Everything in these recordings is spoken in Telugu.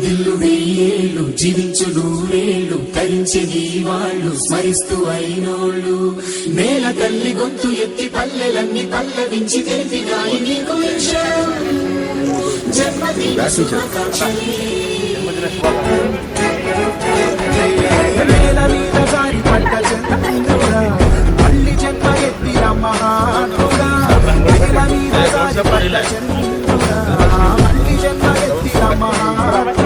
వర్ధిల్లు వెయ్యేళ్ళు జీవించు నూరేళ్ళు తరించి నీ వాళ్ళు స్మరిస్తూ అయినోళ్ళు నేల తల్లి గొంతు ఎత్తి పల్లెలన్నీ పల్లవించి తెలిపినాయి నీకు జన్మదిన శుభాకాంక్షలు మళ్ళీ జన్మ ఎత్తిన మహానుడా మళ్ళీ జన్మ ఎత్తిన మహానుడా.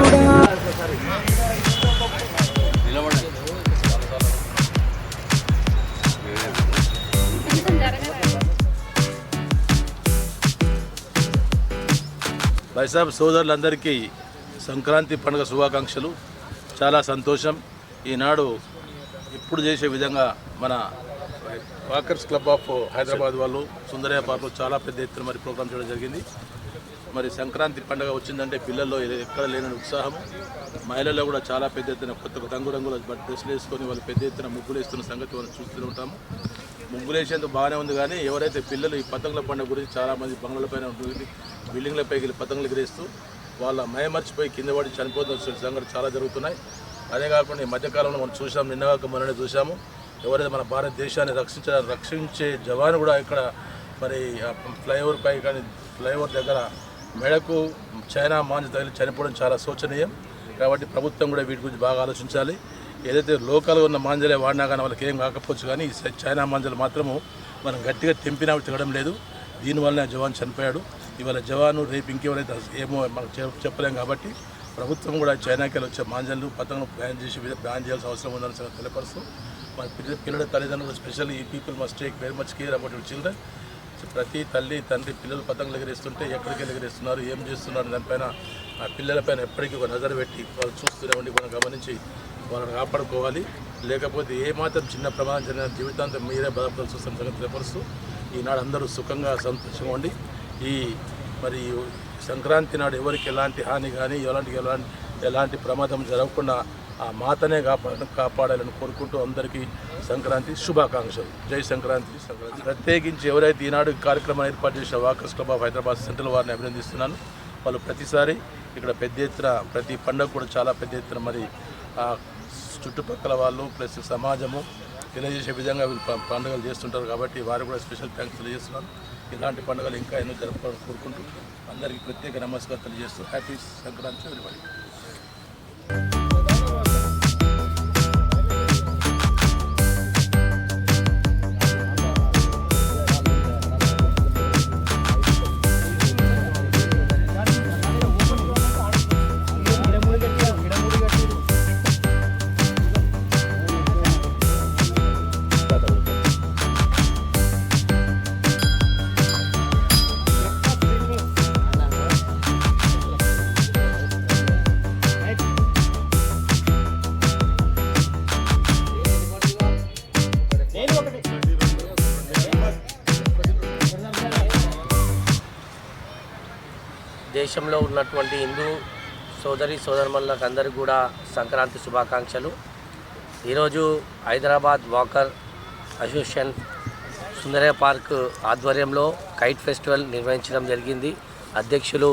వైసాబ్ సోదరులందరికీ సంక్రాంతి పండుగ శుభాకాంక్షలు. చాలా సంతోషం. ఈనాడు ఇప్పుడు చేసే విధంగా మన వాకర్స్ క్లబ్ ఆఫ్ హైదరాబాద్ వాళ్ళు సుందరయ్య పార్క్లో చాలా పెద్ద ఎత్తున మరి ప్రోగ్రామ్ చేయడం జరిగింది. మరి సంక్రాంతి పండుగ వచ్చిందంటే పిల్లల్లో ఎక్కడ లేని ఉత్సాహం, మహిళల్లో కూడా చాలా పెద్ద ఎత్తున కొత్త రంగురంగుల డ్రెస్సులు వేసుకొని వాళ్ళు పెద్ద ఎత్తున ముగ్గులు వేస్తున్న సంగతి మనం చూస్తూ ఉంటాము. ముగ్గులు వేసేందుకు బాగానే ఉంది, కానీ ఎవరైతే పిల్లలు ఈ పతంగుల పండుగ గురించి చాలామంది బంగ్లాలపైన ఉంటుంది, బిల్డింగ్లపైకి వెళ్ళి పతంగులు ఎగిరేస్తూ వాళ్ళ మయమర్చిపోయి కింద పడి చనిపోతున్న సంఘటనలు చాలా జరుగుతున్నాయి. అదే కాకుండా ఈ మధ్యకాలంలో మనం చూసాము, నిన్నగాక మొన్ననే చూసాము, ఎవరైతే మన భారతదేశాన్ని రక్షించే జవాను కూడా ఇక్కడ మరి ఫ్లైఓవర్ పై కానీ ఫ్లైఓవర్ దగ్గర మెడకు చైనా మాంజ తగిలి చనిపోవడం చాలా శోచనీయం. కాబట్టి ప్రభుత్వం కూడా వీటి గురించి బాగా ఆలోచించాలి. ఏదైతే లోకల్గా ఉన్న మాంజలే వాడినా కానీ వాళ్ళకి ఏం కాకపోవచ్చు, కానీ చైనా మాంజలు మాత్రము మనం గట్టిగా తెంపినా తినడం లేదు. దీనివల్ల జవాన్ చనిపోయాడు. ఇవాళ జవాను రేపు ఇంకెవరైతే ఏమో మనకు చెప్పలేం. కాబట్టి ప్రభుత్వం కూడా చైనాకి వచ్చే మాంజలు పతంగులు బ్యాన్ చేయాల్సిన అవసరం ఉందని తెలియపరుస్తూ మన పిల్లల తల్లిదండ్రులు స్పెషల్ ఈ people must take very much care about your children. ప్రతి తల్లి తండ్రి పిల్లలు పతంగులు ఎగిరేస్తుంటే ఎక్కడికి ఎగిరేస్తున్నారు, ఏం చేస్తున్నారు, దానిపైన ఆ పిల్లలపైన ఎప్పటికీ ఒక నజర్ పెట్టి వాళ్ళు చూస్తూనే ఉండి మనం గమనించి వాళ్ళని కాపాడుకోవాలి. లేకపోతే ఏమాత్రం చిన్న ప్రమాదం జరిగిన జీవితాంతం మీరే బాధపడాల్సి వస్తున్న సంగతి తెలియపరుస్తూ ఈనాడు అందరూ సుఖంగా సంతోషంగా ఉండి ఈ మరి సంక్రాంతి నాడు ఎవరికి ఎలాంటి హాని కానీ ఎలాంటి ప్రమాదం జరగకుండా ఆ మాతనే కాపాడాలని కోరుకుంటూ అందరికీ సంక్రాంతి శుభాకాంక్షలు. జై సంక్రాంతి. ప్రత్యేకించి ఎవరైతే ఈనాడు కార్యక్రమాన్ని ఏర్పాటు చేసిన walkers club of Hyderabad central వారిని అభినందిస్తున్నాను. వాళ్ళు ప్రతిసారి ఇక్కడ పెద్ద ఎత్తున ప్రతి పండుగ కూడా చాలా పెద్ద ఎత్తున మరి చుట్టుపక్కల వాళ్ళు ప్లస్ సమాజము తెలియజేసే విధంగా వీళ్ళు పండుగలు చేస్తుంటారు. కాబట్టి వారు కూడా స్పెషల్ థ్యాంక్స్ తెలియజేస్తున్నాను. ఇలాంటి పండుగలు ఇంకా ఎన్నో జరుపుకోవాలని కోరుకుంటూ అందరికీ ప్రత్యేక నమస్కారం తెలియజేస్తూ హ్యాపీ సంక్రాంతి ఎవరిబడి. దేశంలో ఉన్నటువంటి హిందూ సోదరిమణులకు అందరికీ కూడా సంక్రాంతి శుభాకాంక్షలు. ఈరోజు Hyderabad walker association Sundarayya park ఆధ్వర్యంలో కైట్ ఫెస్టివల్ నిర్వహించడం జరిగింది. అధ్యక్షులు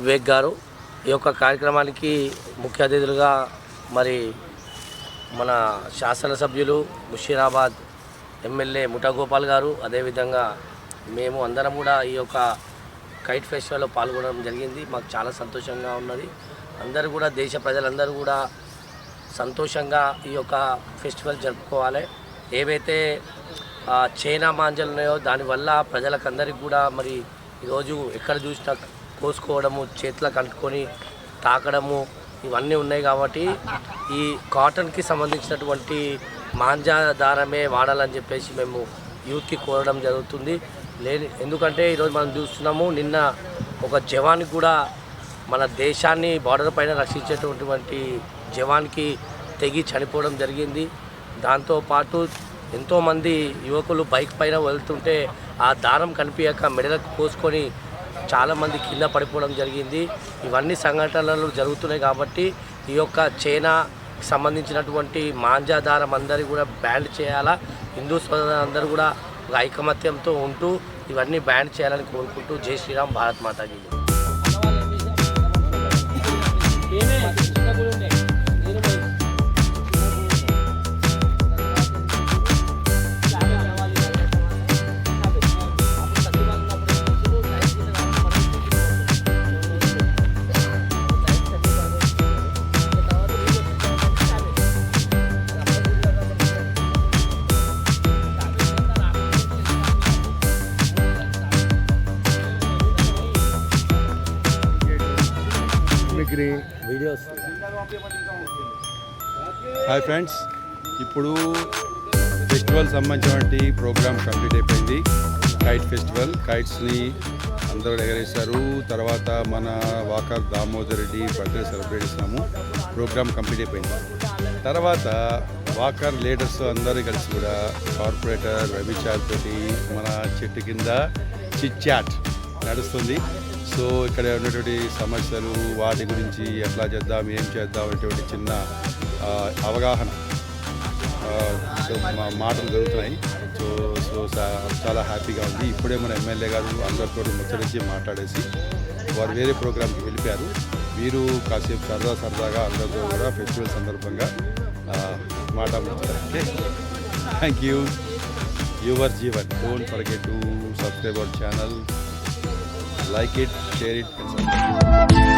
వివేక్ గారు ఈ యొక్క కార్యక్రమానికి ముఖ్య అతిథులుగా మరి మన శాసనసభ్యులు ముషీరాబాద్ ఎమ్మెల్యే ముఠాగోపాల్ గారు, అదేవిధంగా మేము అందరం కూడా ఈ యొక్క కైట్ ఫెస్టివల్లో పాల్గొనడం జరిగింది. మాకు చాలా సంతోషంగా ఉన్నది. అందరూ కూడా దేశ ప్రజలందరూ కూడా సంతోషంగా ఈ యొక్క ఫెస్టివల్ జరుపుకోవాలి. ఏవైతే చైనా మాంజలు ఉన్నాయో దానివల్ల ప్రజలకందరికీ కూడా మరి ఈరోజు ఎక్కడ చూసినా కోసుకోవడము, చేతులకు అంటుకొని తాకడము ఇవన్నీ ఉన్నాయి. కాబట్టి ఈ కాటన్కి సంబంధించినటువంటి మాంజా దారమే వాడాలని చెప్పేసి మేము యూత్కి కోరడం జరుగుతుంది. ఎందుకంటే ఈరోజు మనం చూస్తున్నాము, నిన్న ఒక జవాన్కి కూడా మన దేశాన్ని బార్డర్ పైన రక్షించేటటువంటి జవాన్కి తెగి చనిపోవడం జరిగింది. దాంతోపాటు ఎంతోమంది యువకులు బైక్ పైన వెళ్తుంటే ఆ దారం కనిపించక మెడలకు కోసుకొని చాలామంది కింద పడిపోవడం జరిగింది. ఇవన్నీ సంఘటనలు జరుగుతున్నాయి. కాబట్టి ఈ యొక్క చైనాకి సంబంధించినటువంటి మాంజా దారం అందరికీ కూడా బ్యాన్ చేయాలా. హిందూ సోదరులందరూ కూడా ఒక ఐకమత్యంతో ఉంటూ ఇవన్నీ బ్యాన్ చేయాలని కోరుకుంటూ జై శ్రీరామ్, భారత్ మాతాకి. డిగ్రీ. వీడియోస్ హాయ్ ఫ్రెండ్స్, ఇప్పుడు ఫెస్టివల్ సంబంధించినటువంటి ప్రోగ్రామ్ కంప్లీట్ అయిపోయింది. కైట్ ఫెస్టివల్, కైట్స్ని అందరూ ఎగరేశారు. తర్వాత మన walker Damodar Reddy birthday celebrate చేసినాము. ప్రోగ్రామ్ కంప్లీట్ అయిపోయింది. తర్వాత వాకర్ లీడర్స్ అందరూ కలిసి కూడా కార్పొరేటర్ రవిచార్ తోటి మన చెట్టు కింద చిట్ చాట్ నడుస్తుంది. సో ఇక్కడ ఉన్నటువంటి సమస్యలు, వాటి గురించి ఎట్లా చేద్దాం, ఏం చేద్దాం అనేటువంటి చిన్న అవగాహన మాటలు జరుగుతున్నాయి. సో చాలా హ్యాపీగా ఉంది. ఇప్పుడే మన ఎమ్మెల్యే గారు అందరితో ముచ్చరించి మాట్లాడేసి వారు వేరే ప్రోగ్రామ్కి వెళ్ళిపోయారు. వీరు కాసేపు సరదాగా అందరితో కూడా ఫెస్టివల్ సందర్భంగా మాట్లాడుతున్నారు. Okay, thank you. Your Jeevan. Don't forget to subscribe our channel, like it, share it and subscribe.